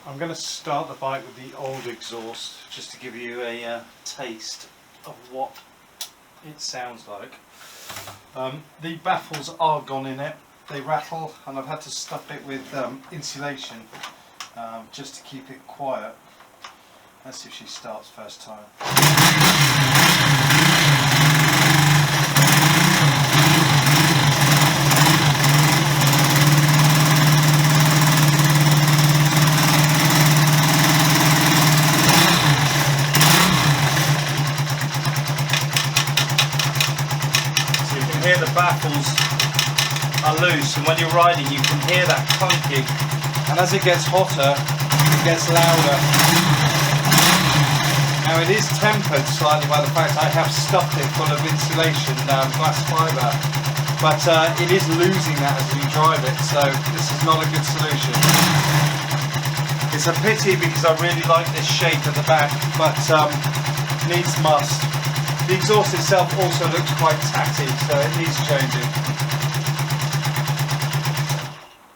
I'm going to start the bike with the old exhaust just to give you a taste of what it sounds like. The baffles are gone in it, they rattle, and I've had to stuff it with insulation just to keep it quiet. Let's see if she starts first time. Hear the baffles are loose, and when you're riding you can hear that clunking, and as it gets hotter it gets louder. Now it is tempered slightly by the fact I have stuffed it full of insulation, glass fibre, but it is losing that as you drive it, so this is not a good solution. It's a pity because I really like this shape at the back, but needs must. The exhaust itself also looks quite tatty, so it needs changing.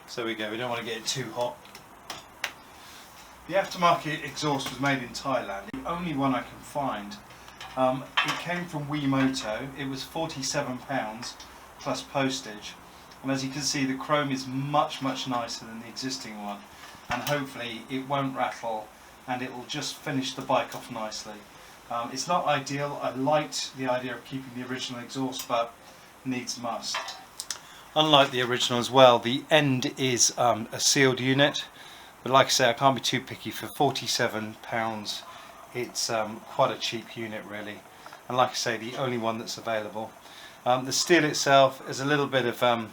So we go, we don't want to get it too hot. The aftermarket exhaust was made in Thailand, the only one I can find. It came from Wemoto, it was £47 plus postage. And as you can see, the chrome is much nicer than the existing one. And hopefully it won't rattle and it will just finish the bike off nicely. It's not ideal. I liked the idea of keeping the original exhaust, but needs must. Unlike the original as well, the end is a sealed unit, but like I say, I can't be too picky. For £47 it's quite a cheap unit really, and like I say, the only one that's available. The steel itself is a little bit of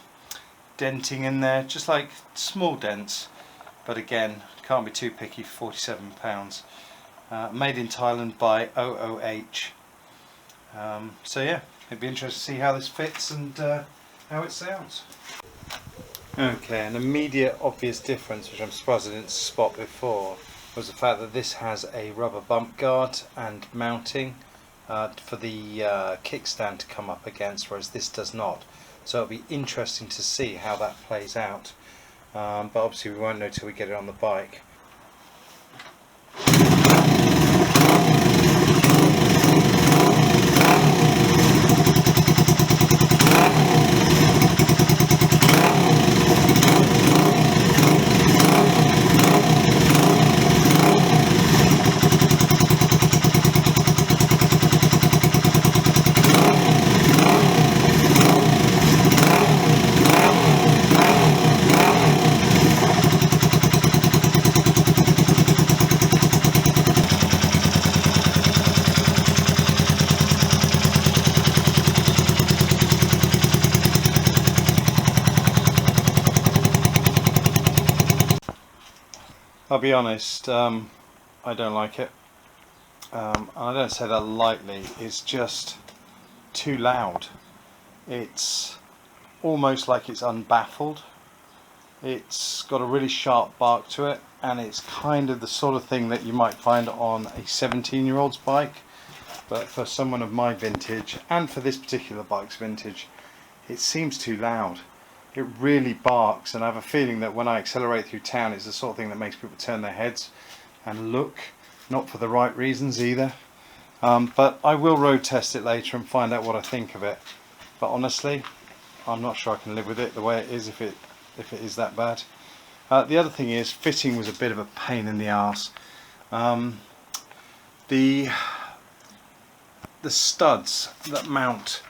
denting in there, just like small dents, but again, can't be too picky for £47. Made in Thailand by OOH. So yeah, it'd be interesting to see how this fits and how it sounds. Okay, an immediate obvious difference, which I'm surprised I didn't spot before, was the fact that this has a rubber bump guard and mounting for the kickstand to come up against, whereas this does not. So it'll be interesting to see how that plays out, but obviously we won't know till we get it on the bike. I'll be honest, I don't like it, and I don't say that lightly. It's just too loud. It's almost like it's unbaffled. It's got a really sharp bark to it, and it's kind of the sort of thing that you might find on a 17-year-old's bike, but for someone of my vintage, and for this particular bike's vintage, it seems too loud. It really barks, and I have a feeling that when I accelerate through town, it's the sort of thing that makes people turn their heads and look, not for the right reasons either. But I will road test it later and find out what I think of it. But honestly, I'm not sure I can live with it the way it is if it is that bad. The other thing is, fitting was a bit of a pain in the arse. The studs that mount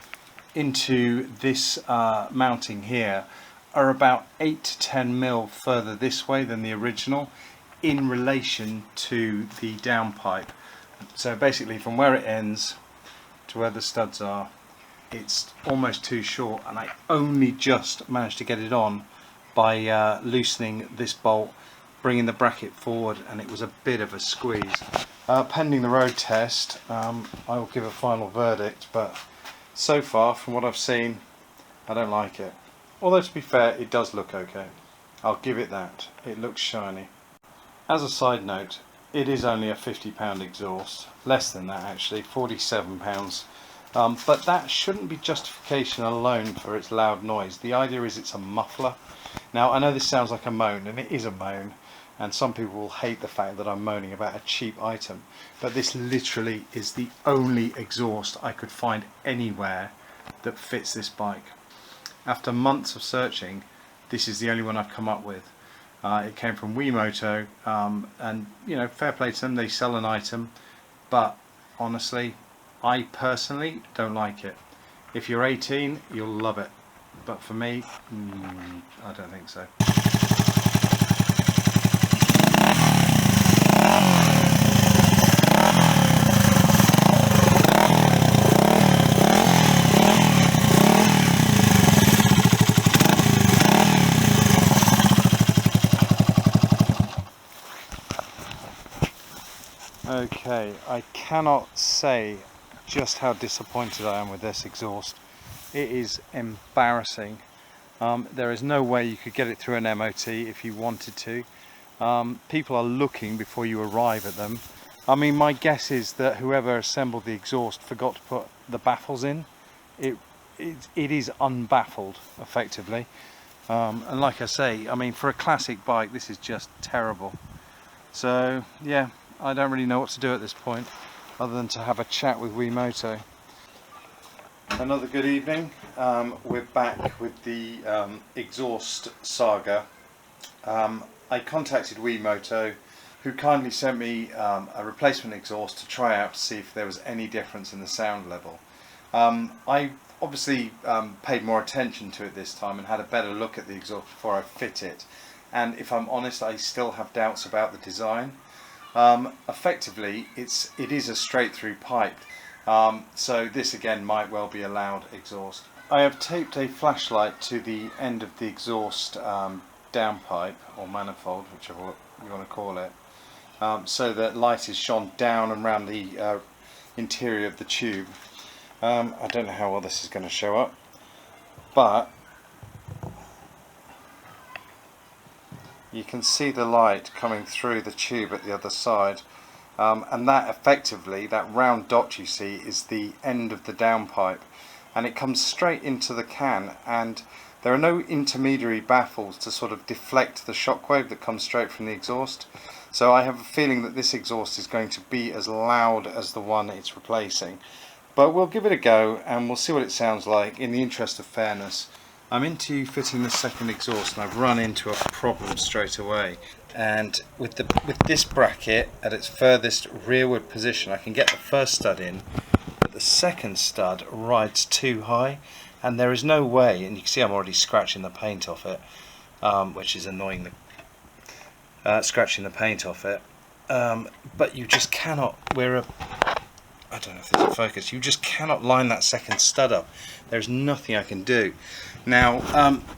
into this mounting here are about 8 to 10 mil further this way than the original in relation to the downpipe. So basically from where it ends to where the studs are, it's almost too short, and I only just managed to get it on by loosening this bolt, bringing the bracket forward, and it was a bit of a squeeze. Pending the road test, I will give a final verdict, but so far from what I've seen, I don't like it. Although to be fair, it does look okay. I'll give it that. It looks shiny. As a side note, it is only a £50 exhaust, less than that actually, £47. But that shouldn't be justification alone for its loud noise. The idea is it's a muffler. Now I know this sounds like a moan, and it is a moan, and some people will hate the fact that I'm moaning about a cheap item, but this literally is the only exhaust I could find anywhere that fits this bike. After months of searching, this is the only one I've come up with. It came from Wemoto, and you know, fair play to them, they sell an item, but honestly, I personally don't like it. If you're 18, you'll love it, but for me, I don't think so. Okay, I cannot say just how disappointed I am with this exhaust. It is embarrassing. There is no way you could get it through an MOT if you wanted to. People are looking before you arrive at them. I mean, my guess is that whoever assembled the exhaust forgot to put the baffles in. It is unbaffled, effectively. And like I say, I mean, for a classic bike, this is just terrible. So, yeah. I don't really know what to do at this point other than to have a chat with Wemoto. Another good evening. We're back with the exhaust saga. I contacted Wemoto, who kindly sent me a replacement exhaust to try out to see if there was any difference in the sound level. I obviously paid more attention to it this time and had a better look at the exhaust before I fit it, and if I'm honest, I still have doubts about the design. Effectively, it is a straight through pipe, so this again might well be a loud exhaust. I have taped a flashlight to the end of the exhaust downpipe or manifold, whichever you want to call it, so that light is shone down and around the interior of the tube. I don't know how well this is going to show up, but you can see the light coming through the tube at the other side, and that effectively, that round dot you see, is the end of the downpipe, and it comes straight into the can, and there are no intermediary baffles to sort of deflect the shockwave that comes straight from the exhaust. So I have a feeling that this exhaust is going to be as loud as the one it's replacing, but we'll give it a go and we'll see what it sounds like in the interest of fairness. I'm into fitting the second exhaust and I've run into a problem straight away, and with this bracket at its furthest rearward position I can get the first stud in, but the second stud rides too high, and there is no way, and you can see I'm already scratching the paint off it, which is annoying, scratching the paint off it, but you just cannot, I don't know if there's a focus, you just cannot line that second stud up. There's nothing I can do. Now,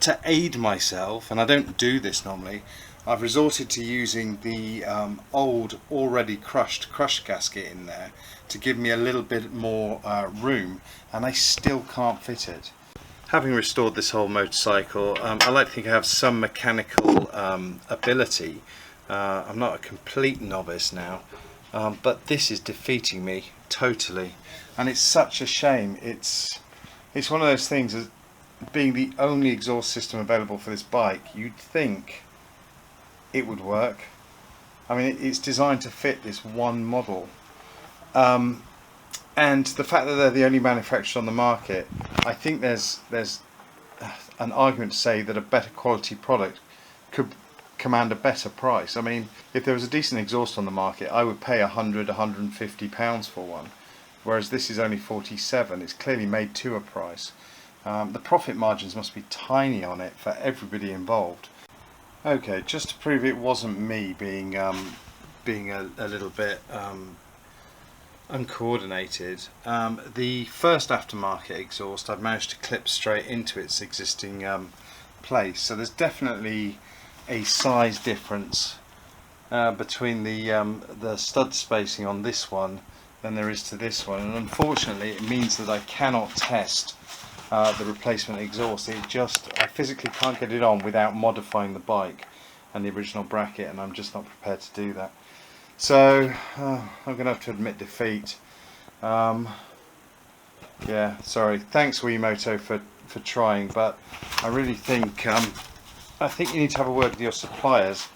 to aid myself, and I don't do this normally, I've resorted to using the old, already crushed crush gasket in there to give me a little bit more room, and I still can't fit it. Having restored this whole motorcycle, I like to think I have some mechanical ability. I'm not a complete novice now, but this is defeating me totally, and it's such a shame. It's one of those things, as being the only exhaust system available for this bike, you'd think it would work. I mean, it's designed to fit this one model, and the fact that they're the only manufacturer on the market, I think there's an argument to say that a better quality product could command a better price. I mean, if there was a decent exhaust on the market, I would pay £100–150 for one, whereas this is only 47. It's clearly made to a price. The profit margins must be tiny on it for everybody involved. Okay, just to prove it wasn't me being a little bit uncoordinated, the first aftermarket exhaust I've managed to clip straight into its existing place, so there's definitely a size difference between the stud spacing on this one than there is to this one, and unfortunately it means that I cannot test the replacement exhaust. I physically can't get it on without modifying the bike and the original bracket, and I'm just not prepared to do that. So I'm going to have to admit defeat. Yeah, sorry. Thanks Wemoto for trying, but I really think I think you need to have a word with your suppliers,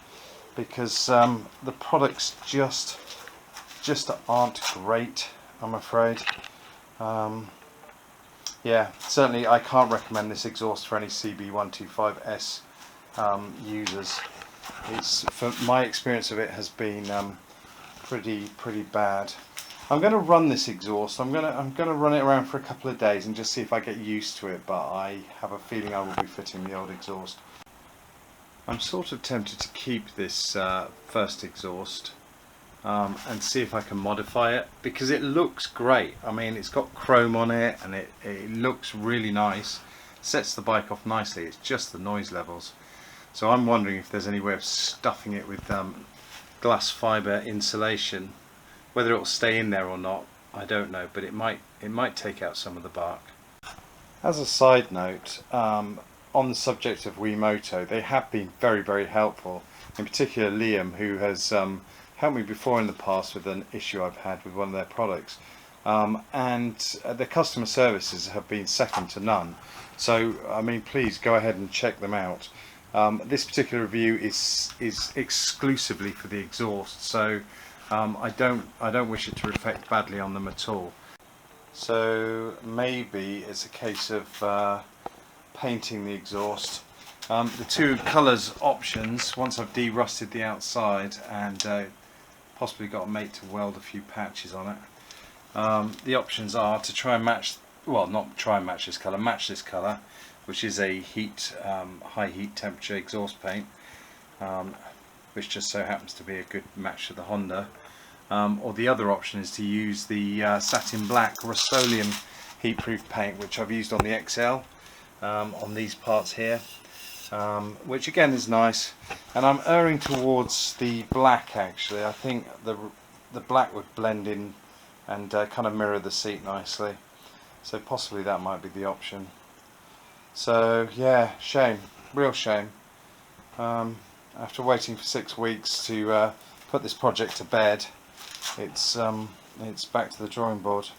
because the products just aren't great, I'm afraid. Yeah, certainly I can't recommend this exhaust for any cb125s users. It's, for my experience of it has been pretty bad. I'm going to run this exhaust. I'm going to run it around for a couple of days and just see if I get used to it, but I have a feeling I will be fitting the old exhaust. I'm sort of tempted to keep this first exhaust and see if I can modify it, because it looks great. I mean, it's got chrome on it and it looks really nice, sets the bike off nicely. It's just the noise levels. So I'm wondering if there's any way of stuffing it with glass fibre insulation. Whether it will stay in there or not, I don't know, but it might take out some of the bark. As a side note, on the subject of Wemoto, they have been very helpful. In particular Liam, who has helped me before in the past with an issue I've had with one of their products, and their customer services have been second to none. So I mean, please go ahead and check them out. This particular review is exclusively for the exhaust, so I don't wish it to reflect badly on them at all. So maybe it's a case of painting the exhaust. The two colours options, once I've de-rusted the outside and possibly got a mate to weld a few patches on it, the options are to try and match, well, not try and match this colour, match this colour, which is a high heat temperature exhaust paint, which just so happens to be a good match to the Honda. Or the other option is to use the satin black Rust-Oleum heatproof paint, which I've used on the XL, on these parts here, which again is nice. And I'm erring towards the black actually. I think the black would blend in and kind of mirror the seat nicely. So possibly that might be the option. So yeah, shame, real shame. After waiting for 6 weeks to put this project to bed, it's back to the drawing board.